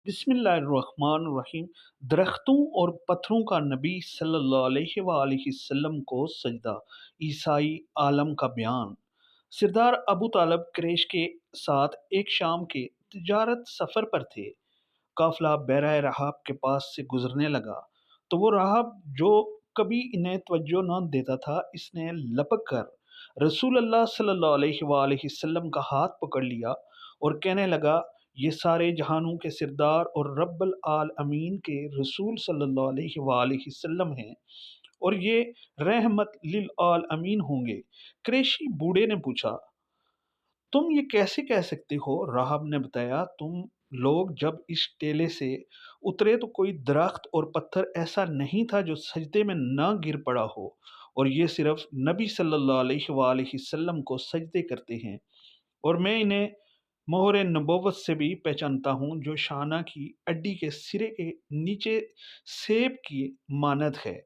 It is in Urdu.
بسم اللہ الرحمن الرحیم۔ درختوں اور پتھروں کا نبی صلی اللہ علیہ وآلہ وسلم کو سجدہ، عیسائی عالم کا بیان۔ سردار ابو طالب قریش کے ساتھ ایک شام کے تجارت سفر پر تھے۔ قافلہ بحیرہ رحاب کے پاس سے گزرنے لگا تو وہ راہب جو کبھی انہیں توجہ نہ دیتا تھا، اس نے لپک کر رسول اللہ صلی اللہ علیہ وآلہ وسلم کا ہاتھ پکڑ لیا اور کہنے لگا، یہ سارے جہانوں کے سردار اور رب العالمین کے رسول صلی اللہ علیہ وآلہ وسلم ہیں، اور یہ رحمت للعالمین ہوں گے۔ قریشی بوڑھے نے پوچھا، تم یہ کیسے کہہ سکتے ہو؟ راہب نے بتایا، تم لوگ جب اس ٹیلے سے اترے تو کوئی درخت اور پتھر ایسا نہیں تھا جو سجدے میں نہ گر پڑا ہو، اور یہ صرف نبی صلی اللہ علیہ وآلہ وسلم کو سجدے کرتے ہیں، اور میں انہیں مہر نبوت سے بھی پہچانتا ہوں جو شانہ کی اڈی کے سرے کے نیچے سیب کی مانند ہے۔